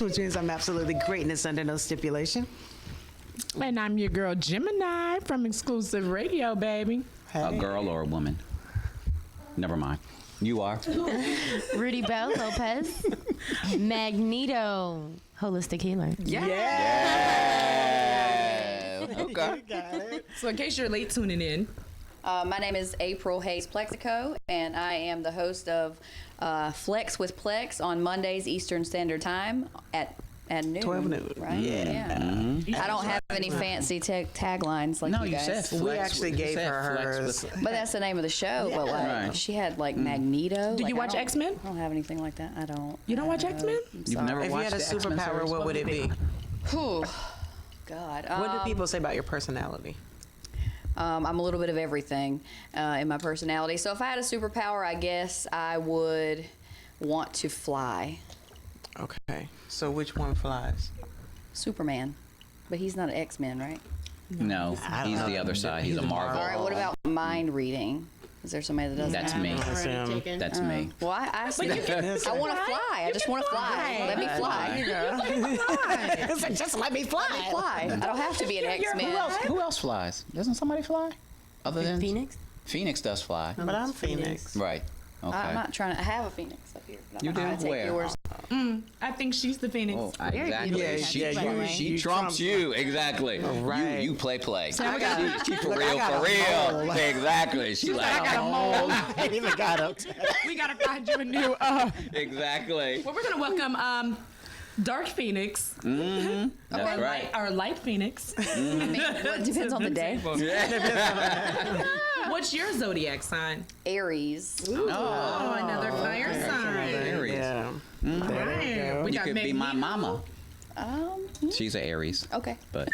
which means I'm absolutely greatness under no stipulation. And I'm your girl Gemini from Exclusive Radio, baby. Hey. A girl or a woman? Never mind. You are. Rudibel Lopez. Magneto. Holistic healer. Yeah. Okay. You got it. So in case you're late tuning in, My name is April Hayes Plexico, and I am the host of Flex with Plex on Mondays Eastern Standard Time at noon. 12 noon. Right? Yeah. Mm-hmm. I don't have any fancy taglines like No, you you guys. said flex. We actually gave her hers. But that's the name of the show. But like, Right. she had like Magneto. do like, you watch I don't- X-Men? I don't have anything like that. I don't. You don't watch X-Men? I'm You've sorry. never If you watched had a the X-Men superpower, series? what would it be? Whew. God. What do people say about your personality? I'm a little bit of everything in my personality. So if I had a superpower, I guess I would want to fly. Okay. So which one flies? Superman. But he's not an X-Men, right? No, he's the other side. He's a Marvel. All right, what about mind reading? Is there somebody that does That's that? me. That's him. That's me. Well, I want to fly. I just want to fly. Let me fly. It's like, just let me fly. Let me fly. I don't have to be an X-Men. Who else flies? Doesn't somebody fly? Other than Phoenix? Phoenix does fly. But I'm Phoenix. Right. Okay. I'm not trying to. I have a Phoenix up here. But You I'm not do? gonna take Where? yours. I think she's the Phoenix. Oh, Very exactly. beautiful. She you trumps trump- you. Exactly. Right. You play. I got- She for Look, I real, got for a real. mole. Exactly. She like, I got a mole. I ain't even got up. We gotta find you a new. exactly. Well, we're gonna welcome Dark Phoenix. That's right. Or Light Phoenix. I mean, well, it depends on the day. What's your zodiac sign? Aries. Oh, another fire sign. Aries. Yeah. Right. We You got could be my Magneto. mama. She's an Aries. Okay. But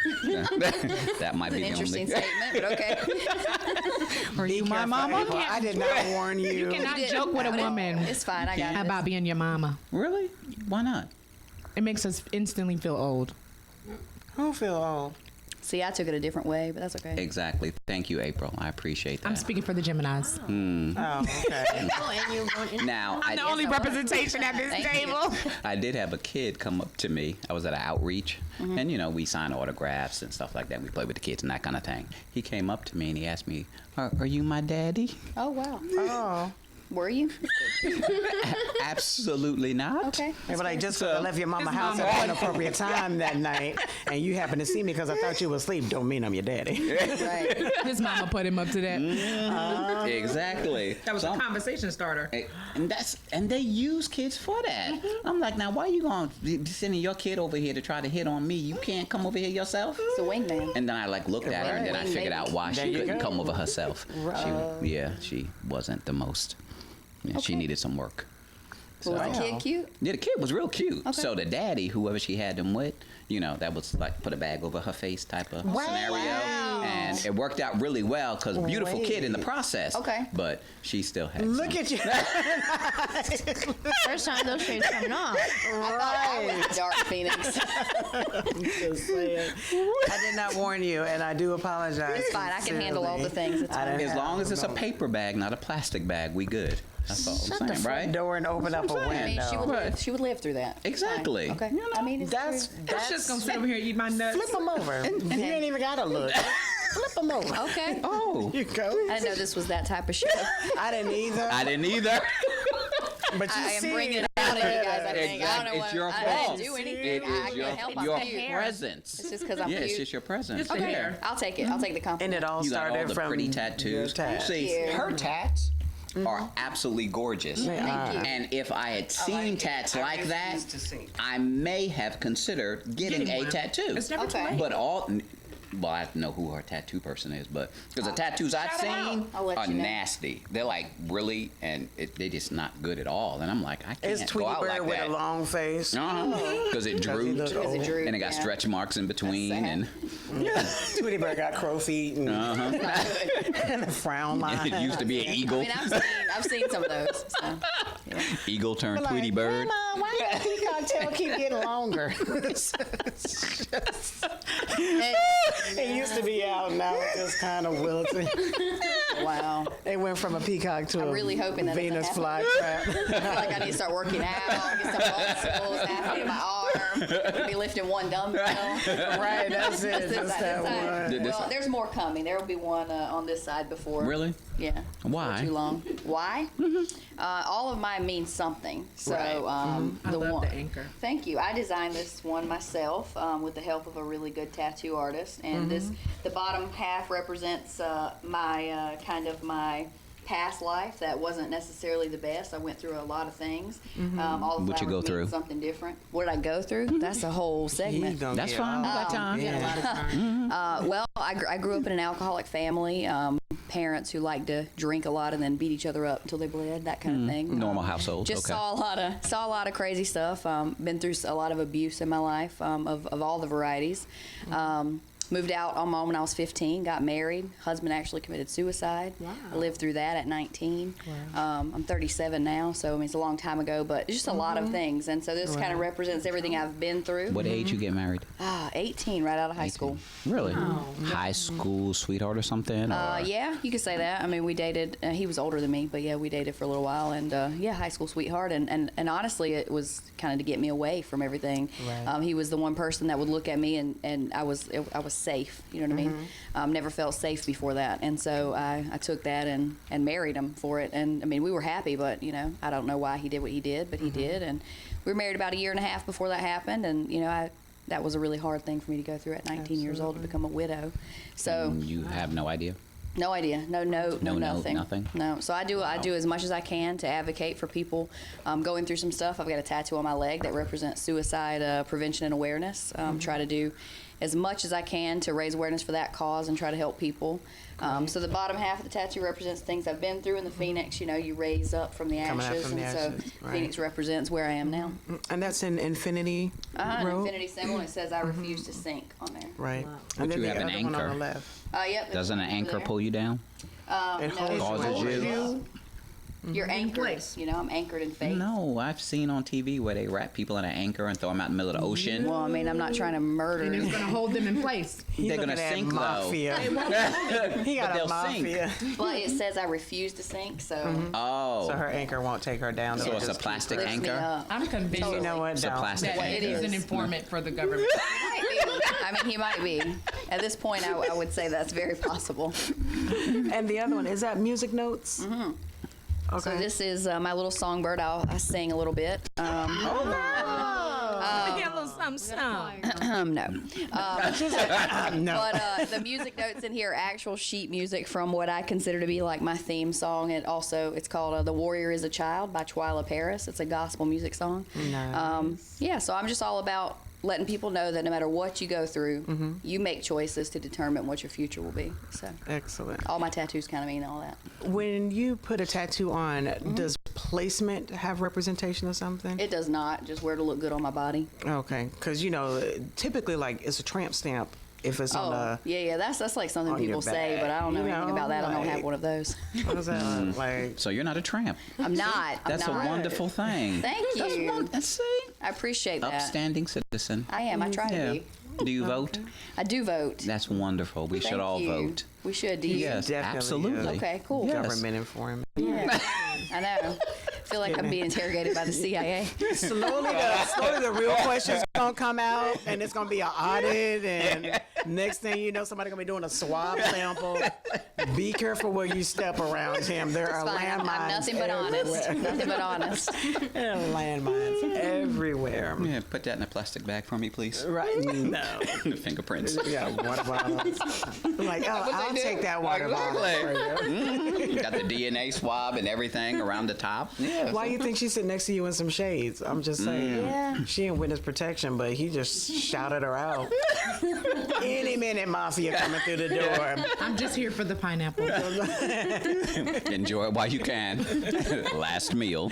that might be the Interesting only. statement, but okay. Are you my Careful, mama? April. I did not warn you. You cannot joke with a woman It's fine. I got it. about being your mama. Really? Why not? It makes us instantly feel old. Who feel old? See, I took it a different way, but that's okay. Exactly. Thank you, April. I appreciate that. I'm speaking for the Geminis. Oh, okay. Now, I'm the only representation at this Thank you. table. I did have a kid come up to me. I was at an outreach, and we sign autographs and stuff like that. We play with the kids and that kind of thing. He came up to me and he asked me, "Are you my daddy?" Oh, wow. Oh. Were you? Absolutely not. Okay. Yeah, but I just left your mama house at an appropriate time that night, and you happened to see me because I thought you were asleep. Don't mean I'm your daddy. Right. His mama put him up to that. Exactly. That was a conversation starter. And they use kids for that. I'm like, now why you gonna be sending your kid over here to try to hit on me? You can't come over here yourself. It's a wingman. And then I looked at her, and then I figured out why There she you couldn't go. come over herself. She wasn't the most. Yeah, She needed some work. Was the kid cute? Yeah, the kid was real cute. Okay. So the daddy, whoever she had him with, that was like put a bag over her face type of scenario. And it worked out really well because beautiful kid in the process. Okay. But she still had Look some. at you. First time those shades coming off. I was Dark Phoenix. Just saying. I did not warn you, and I do apologize. It's fine. I can handle all the things. It's fine. As long as it's a paper bag, not a plastic bag, we good. That's all I'm saying, right? Door and open up a window. I mean, she would live through that. It's fine. Exactly. Okay. I mean, it's That's true. I'm just gonna sit over here and eat my nuts. flip them over. You ain't even gotta look. Flip them over. Okay. Oh, You go. I didn't know this was that type of show. I didn't either. I didn't either. But you I am see, bringing it out of you guys. I think. I don't know It's what. your I fault. didn't do anything. It I is can't help. your I'm cute. presence. It's just because I'm Yeah, it's cute. just your presence. It's the Okay. hair. I'll take it. I'll take the and compliment. it all You got started all the from pretty tattoos. your tats. See, you. her tats are absolutely gorgeous. Thank you. And if I had seen tats like that, refuse to see. I may have considered getting a one. tattoo. It's never too Okay. late. But I don't know who her tattoo person is, but because the tattoos I've seen I'll let are you know. nasty. They're like really, and they're just not good at all. And I'm like, I can't It's go Tweety out Bird like with that. a long face. Because it drooped, looked old. Because it drew. and it got yeah. stretch marks in between, sad. and Tweety Bird got crow feet and, and a frown line. it used to be an I eagle. mean, I've seen some of those. So. Eagle turned Like, Tweety Bird. Grandma, why does the peacock tail keep getting longer? It used to be out, now it's just kind of wilting. Wow. It went from a peacock to I'm a really hoping that doesn't Venus happen. flytrap. I feel like I need to start working out, get some muscles happening in my arm. Be lifting one dumbbell. Right, that's it. That's that one. Well, there's more coming. There will be one on this side before. Really? Yeah. Why? Too long. Why? All of mine means something. So Right. I the love one. the anchor. Thank you. I designed this one myself with the help of a really good tattoo artist, and the bottom half represents my kind of my past life that wasn't necessarily the best. I went through a lot of things. All the What'd you go flowers mean through? something different. What did I go through? That's a whole segment. That's fine. We got time. We got a lot of time. Well, I grew up in an alcoholic family. Parents who liked to drink a lot and then beat each other up until they bled, that kind of thing. Normal household. Just Okay. saw a lot of crazy stuff. Been through a lot of abuse in my life of all the varieties. Moved out on my own when I was 15. Got married. Husband actually committed suicide. Wow. I lived through that at 19. I'm 37 now, so I mean it's a long time ago. But it's just a lot of things, and so this kind of represents everything I've been through. What age you get married? 18, right out of high school. Really? High school sweetheart or something? Or? Yeah, you could say that. I mean, we dated. He was older than me, but yeah, we dated for a little while, and yeah, high school sweetheart. And honestly, it was kind of to get me away from everything. Right. He was the one person that would look at me, and I was safe. You know what I mean? Never felt safe before that, and so I took that and married him for it. And I mean, we were happy, but you know, I don't know why he did what he did, but he did. And we were married about a year and a half before that happened, and you know, that was a really hard thing for me to go through at 19 years old to become a widow. So You have no idea? no idea, no, nothing. Nothing? No. So I do as much as I can to advocate for people going through some stuff. I've got a tattoo on my leg that represents suicide prevention and awareness. Try to do as much as I can to raise awareness for that cause and try to help people. So the bottom half of the tattoo represents things I've been through, and the phoenix, you know, you raise up from the Coming up ashes, from the and ashes, so right. phoenix represents where I am now. And that's in Infinity An Road? infinity symbol, and it says I refuse to sink on there. Right. But And then you the have an other one on anchor. the left. Yep. Doesn't an anchor pull you down? It No, holds Causes you. you? You're anchored. place. You know, I'm anchored in fate. No, I've seen on TV where they wrap people in an anchor and throw them out in the middle of the ocean. Well, I mean, I'm not trying to murder. And it's going to hold them in place. He They're looking gonna at sink, though. mafia. He got But a they'll mafia. But it says I refuse to sink, so Oh, So her anchor won't take her down. so It'll it's a just plastic lifts me anchor? up. I'm convinced You know what? It's a No. plastic that It he's is. an informant for the government. Might be. I mean, he might be. At this point, I would say that's very possible. And the other one, is that music notes? Mm-hmm. Okay. So this is my little songbird. I sing a little bit. No. no. But the music notes in here are actual sheet music from what I consider to be like my theme song. It's called "The Warrior Is a Child" by Twyla Paris. It's a gospel music song. Nice. Yeah, so I'm just all about letting people know that no matter what you go through, you make choices to determine what your future will be. So Excellent. all my tattoos kind of mean all that. When you put a tattoo on, does placement have representation of something? It does not, just where to look good on my body. Okay, because you know, typically like it's a tramp stamp if it's on Oh, the. yeah, that's like something on your people say, back, but I don't know you anything know, about that. I don't have like- one of those. What is that like? So you're not a tramp. I'm not. That's I'm a not. wonderful thing. Thank you. See? I appreciate that. Upstanding citizen. I am. I try Yeah. to be. Do you vote? I do vote. That's wonderful. We should Thank all you. vote. We should. Do you? Yes, Definitely, absolutely. Okay, cool. Yes. Government informant. Yeah. I know. I feel like I'm being interrogated by the CIA. Slowly the real questions gonna come out, and it's gonna be an audit, and next thing you know, somebody gonna be doing a swab sample. Be careful where you step around him. There are It's fine. landmines I'm nothing but honest. everywhere. Nothing but honest. There are landmines everywhere. Yeah, put that in a plastic bag for me, please. Right? No. Fingerprints. Yeah, water bottles. Like, oh, I'll take that water bottle for you. Got the DNA swab and everything around the top. Yeah. Why you think she's sitting next to you in some shades? I'm just saying. Yeah. She in witness protection, but he just shouted her out. Any minute, mafia coming through the door. I'm just here for the pineapple. Enjoy it while you can. Last meal.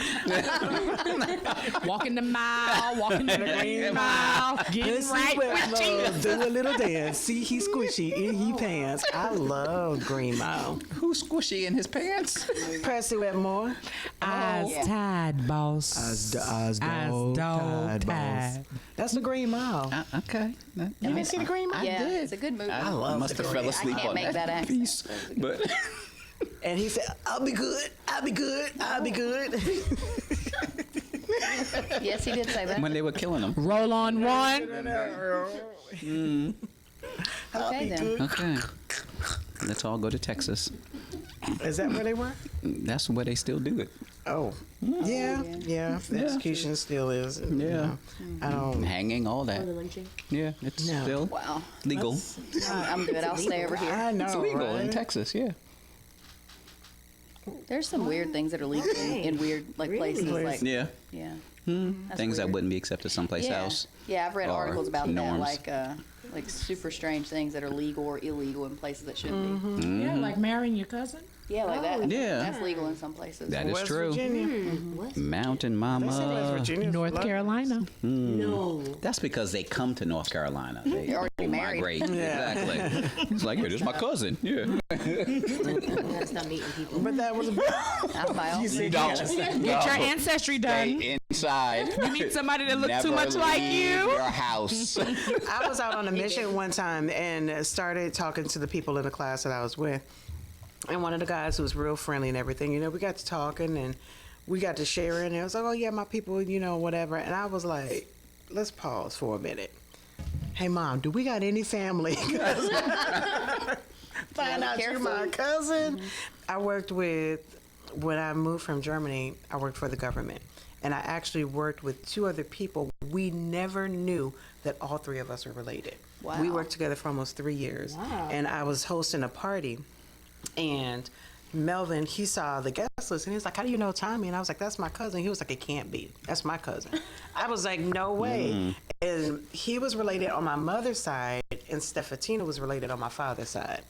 Walking the mile, walking the green mile, getting Let's see right where with Jesus. do a little dance. See, he's squishy in he pants. I love Green Mile. Who's squishy in his pants? Percy Wetmore. Eyes yeah. tied, boss. Eyes dog tied, boss. That's the Green Mile. Okay. You didn't see the Green Mile? Yeah, it's a good movie. I love must the have fell Green- asleep I can't on make that accent. piece. But And he said, I'll be good. I'll be good. I'll be good. Yes, he did say that. when they were killing them. Roll on one. Okay, then. Okay. Let's all go to Texas. Is that where they were? That's where they still do it. Oh, yeah. The execution still is. Yeah. I don't. Hanging, all that. Yeah, it's No. still Wow. legal. I'm good. I'll stay over here. I know. It's legal right? in Texas, yeah. There's some weird things that are legal in weird places. Like, Yeah. yeah. Things that weird. wouldn't be accepted someplace Yeah. else. Yeah, I've read Or articles about norms. that, like super strange things that are legal or illegal in places that shouldn't be. Yeah, like marrying your cousin. Yeah, like that. Yeah. That's legal in some places. That is West true. Virginia. Mountain They say West Mama. Virginia. North Carolina. That's because they come to North Carolina. They already married. migrate. Yeah. Exactly. It's like, hey, this is my cousin. Yeah. Gotta stop meeting people. But that was. I'm my own. Get your ancestry done. Stay inside. You meet somebody that looks too Never much like leave you. Your house. I was out on a mission one time and started talking to the people in the class that I was with. And one of the guys who was real friendly and everything, we got to talking and we got to sharing. And it was like, oh, yeah, my people, whatever. And I was like, let's pause for a minute. Hey, Mom, do we got any family? Find out you're my cousin. I worked when I moved from Germany, I worked for the government. And I actually worked with 2 other people. We never knew that all 3 of us were related. Wow. We worked together for almost 3 years. Wow. And I was hosting a party. And Melvin, he saw the guest list and he was like, how do you know Tommy? And I was like, that's my cousin. He was like, it can't be. That's my cousin. I was like, no way. And he was related on my mother's side and Stefatina was related on my father's side.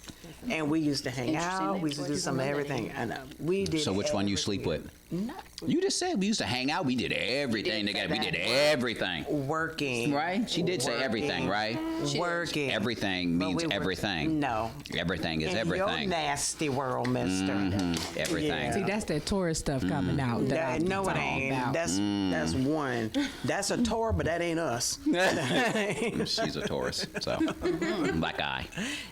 And we used to hang Interesting out. name We used to do choice. some of everything. I know. We did So which one you sleep with? You just said we used to hang out. We did everything together. We did everything. Working. Right? She did say everything, right? Working. Everything But means we were- everything. No. Everything is In everything. your nasty world, mister. Everything. Yeah. See, that's that tourist stuff coming out. That I No, it talk ain't. about. That's one. That's a tour, but that ain't us. She's a Taurus, so black eye.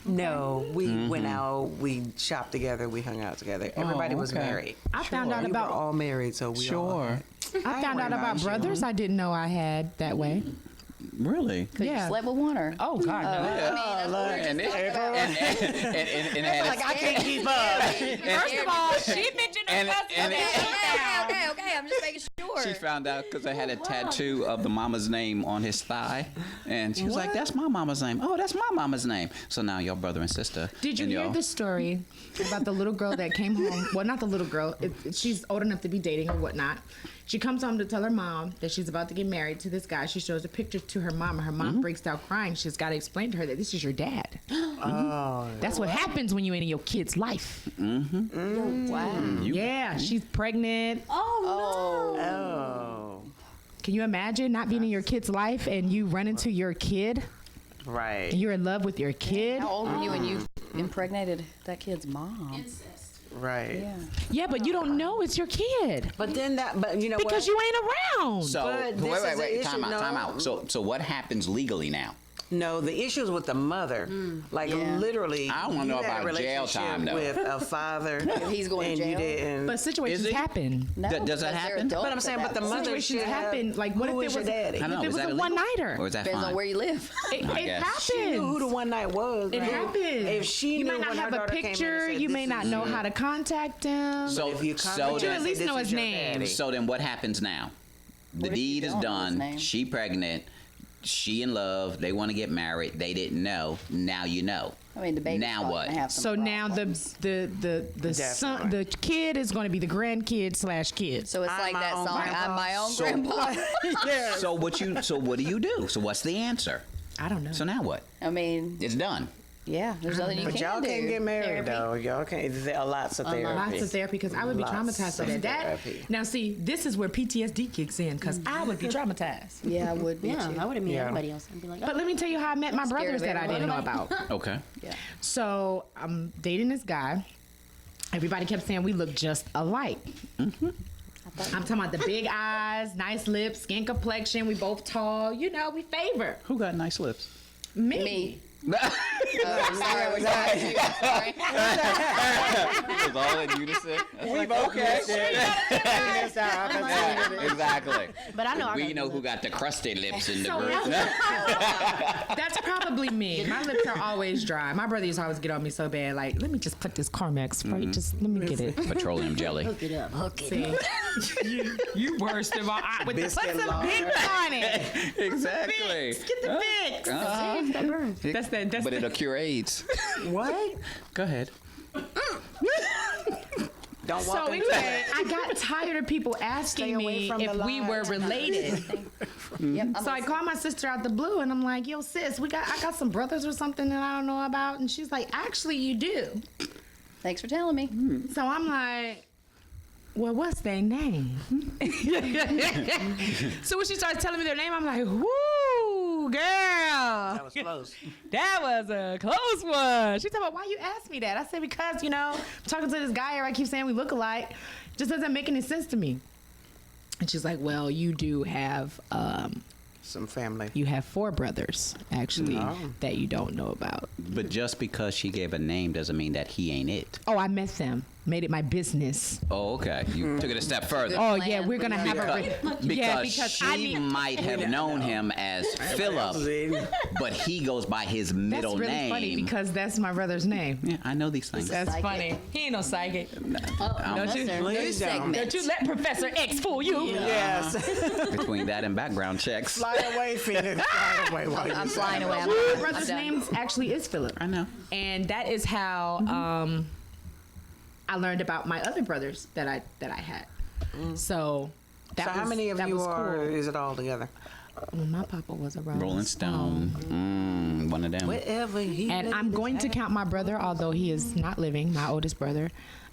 No, we went out, we shopped together, we hung out together. Everybody was okay. married. I found out We about were all married, so we all had- I found out about brothers I didn't know I had that way. Really? Yeah. Slept with one or? Oh God. no. And had Like I can't keep up. First of all, she mentioned her and- cousin. and- Okay. I'm just making sure. she found out because I had a tattoo of the mama's name on his thigh, and she was like, "That's my mama's name." Oh, that's my mama's name. So now you're brother and sister. Did you and hear y'all- the story about the little girl that came home? Well, not the little girl. She's old enough to be dating or whatnot. She comes home to tell her mom that she's about to get married to this guy. She shows a picture to her mom, and her mom breaks out crying. She's got to explain to her that this is your dad. Oh, That's what happens when you're in your kid's life. Wow. Yeah, she's pregnant. oh, Can you imagine not being in your kid's life and you run into your kid right. and you're in love with your kid? How old were you when you impregnated that kid's mom? Right. Yeah. Yeah, but you don't know it's your kid But then you know because what? you ain't around. So But this is wait, the issue, time out, no. time out. So what happens legally now? No, the issue is with the mother. Like Yeah. literally, I don't wanna know you had a about jail relationship time, though. with a father. If he's going to and jail? you didn't. But situations Is it? happen. No, Does that because they're happen? adults But I'm saying, at but the that point. mother Situations should have. happen. Like, what who if was it your was- daddy? I don't know. If it Is was that a illegal? one-nighter. Or is that Depends fine? on where you live. It guess. She knew who the happens. one night was. It right? happens. If she you knew might not when her have a daughter came in and picture. said, You may "This not is know you," how to contact him. So if you so contact you him at and least say, know "This his is your name." daddy." So then what happens now? The if you deed is don't know his done. name? She pregnant. She in love. They want to get married. They didn't know. Now you know. I mean, the baby's Now probably what? gonna have some So now problems. the son, the kid is going to be the grandkid / kid. So it's I'm like my that own song, grandpa. I'm my own So- grandpa. Yes. So what do you do? So what's the answer? I don't know. So now what? I mean, It's done. yeah, there's nothing you But can y'all do. can't get married Therapy. though. Y'all can't. There are lots of therapy. Lots of therapy because I would be Lots traumatized by of that. therapy. Now, see, this is where PTSD kicks in because I would be traumatized. Yeah, I would be Yeah, too. I wouldn't meet Yeah. anybody else. I'd be like, But let me tell you how I met my scared brothers of that I didn't know about. Okay. Yeah. So I'm dating this guy. Everybody kept saying we look just alike. I'm talking about the big eyes, nice lips, skin complexion. We both tall. You know, we favor Who got nice lips? me. Me. Sorry, was that you? Sorry. It was all in unison. We both missed it. We missed our opportunity. Exactly. But I know I We got know the who got the crusty lips in the So group. that's probably me. My lips are always dry. My brother used to always get on me so bad. Like, let me just put this Carmex right. Just let me get it. Petroleum jelly. Hook it up. Hook it up. You worst of all. With the, put Biscuit some lard. Vicks on it. Exactly. Get the Vicks. That burns. That's But it'll cure AIDS. What? Go ahead. Don't walk So into anyway, I got tired of people asking away me from if the we were light. related. Yep. So I called my sister out the blue and I'm like, yo, sis, I got some brothers or something that I don't know about. And she's like, actually, you do. Thanks for telling me. So I'm like, well, what's their name? So when she starts telling me their name, I'm like, whoo, girl. That was close. That was a close one. She told me, why you asked me that? I said, because, I'm talking to this guy here. I keep saying we look alike. Just doesn't make any sense to me. And she's like, well, you do have, Some family. you have 4 brothers, actually, No. that you don't know about. But just because she gave a name doesn't mean that he ain't it. Oh, I met them. Made it my business. Oh, okay. You took it a step further. Oh, plan. yeah, we're going to have Because because I she need... might have known him as Philip, See? but he goes by his middle That's really name. funny because that's my brother's name. Yeah, I know these things. That's Psychic. funny. He ain't no psychic. Oh, Don't no, you- sir. Please News don't. segment. Don't you let Professor X fool you. Yes. Between that and background checks. Fly away, Phoenix. Fly away while I'm you flying away. My I'm brother's done. name actually is Philip. I know. And that is how I learned about my other brothers that I had. So that So how was- many of that you was are? cool. Is it all together? Well, my papa was a Rolling Stone. One of them. Whatever he. And I'm going to count my brother, although he is not living, my oldest brother,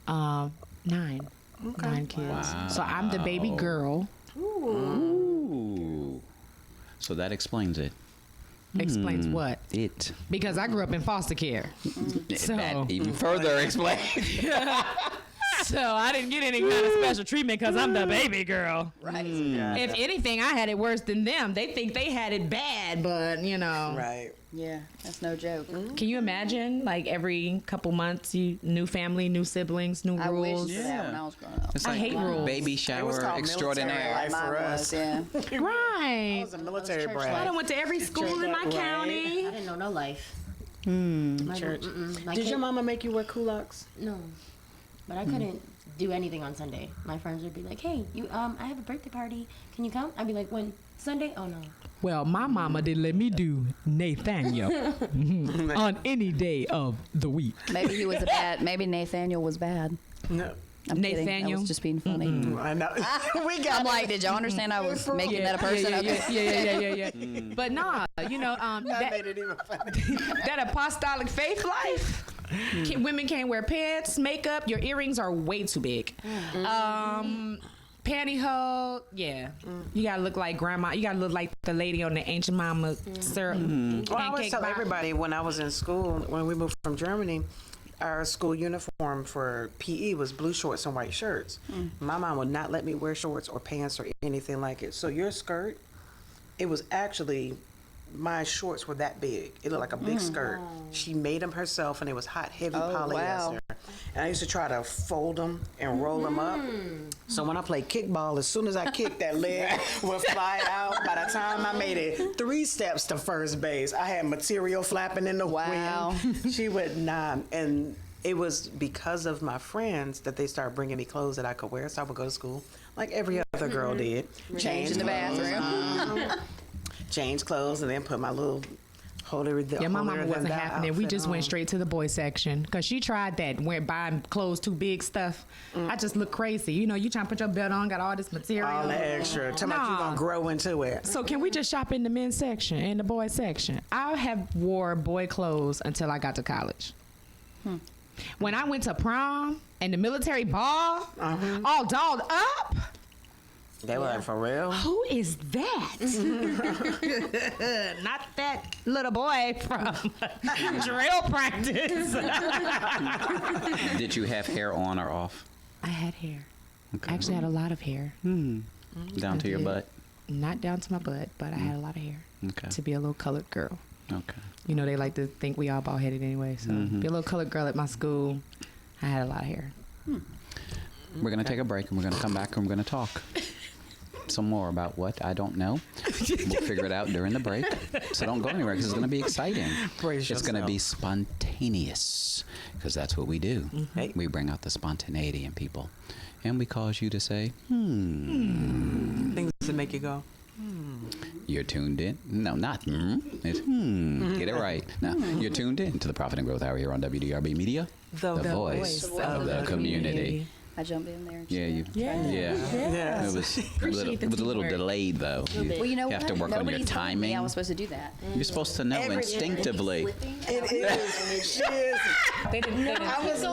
9. 9 kids. So I'm the baby girl. Ooh. So that explains it. Explains what? It. Because I grew up in foster care. So, That even further explains. so I didn't get any kind of special treatment because I'm the baby girl. Right. If anything, I had it worse than them. They think they had it bad, but Right. Yeah, that's no joke. Can you imagine? Like every couple months, new family, new siblings, new I rules. wished for that when I was growing up. It's I like hate rules. baby It was shower called military extraordinaire. life Mine for was, us. yeah. Right. I was a military church brat. I done went to every school in my Right. county. I didn't know no life. Church. My Did kid- your mama make you wear kulaks? No, but I couldn't do anything on Sunday. My friends would be like, "Hey, I have a birthday party. Can you come?" I'd be like, "When? Sunday? Oh no." Well, my mama didn't let me do Nathaniel on any day of the week. Maybe he was a bad. Maybe Nathaniel was bad. No. I'm kidding. That Nathaniel? was just being funny. I know. We got I'm like, did y'all understand I was making that a person? Okay. yeah. But nah, that that, made it even funny. that apostolic faith life. Women can't wear pants, makeup. Your earrings are way too big. Pantyhose, yeah. You gotta look like grandma. You gotta look like the lady on the Ancient Mama syrup. Well, I always pancake tell box. everybody when I was in school, when we moved from Germany, our school uniform for PE was blue shorts and white shirts. My mom would not let me wear shorts or pants or anything like it. So your skirt, it was actually, my shorts were that big. It looked like a big skirt. She made them herself, and it was hot, heavy polyester. wow. And I used to try to fold them and roll them up. So when I played kickball, as soon as I kicked, that leg would fly out. By the time I made it 3 steps to first base, I had material flapping in the Wow. wind. She would not. And it was because of my friends that they started bringing me clothes that I could wear. So I would go to school like every other girl did. Change in the bathroom. Change clothes and then put my little Yeah, my mama wasn't having it. We just went straight to the boy section because she tried that. Went buying clothes too big stuff. I just look crazy. You trying to put your belt on, got all this material. all the extra. Tell me you Nah. gonna grow into it. So can we just shop in the men's section and the boys section? I have wore boy clothes until I got to college. When I went to prom and the military ball, all dolled up. They were like, for real? Who is that? Not that little boy from drill practice. Did you have hair on or off? I had hair. I actually had a lot of hair. Down to your did. butt? Not down to my butt, but I had a lot of hair Okay. to be a little colored girl. Okay. You know, they like to think we all bald headed anyway. So be a little colored girl at my school. I had a lot of hair. We're going to take a break, and we're going to come back, and we're going to talk some more about what I don't know. We'll figure it out during the break. So don't go anywhere, because it's going to be exciting. Brace It's going to yourself. be spontaneous, because that's what we do. Hey. We bring out the spontaneity in people. And we cause you to say, Things that make you go. You're tuned in. No, not It's Get it right. Now, you're tuned in to the Profit and Growth Hour here on WDRB Media, the voice of the community. I jump in there. And Yeah, you. Yeah. Yeah. It was a little delayed though. Well, you know You have to what? work on your Nobody told me timing. I was supposed to do that. You're supposed to know instinctively. It is. They didn't. I was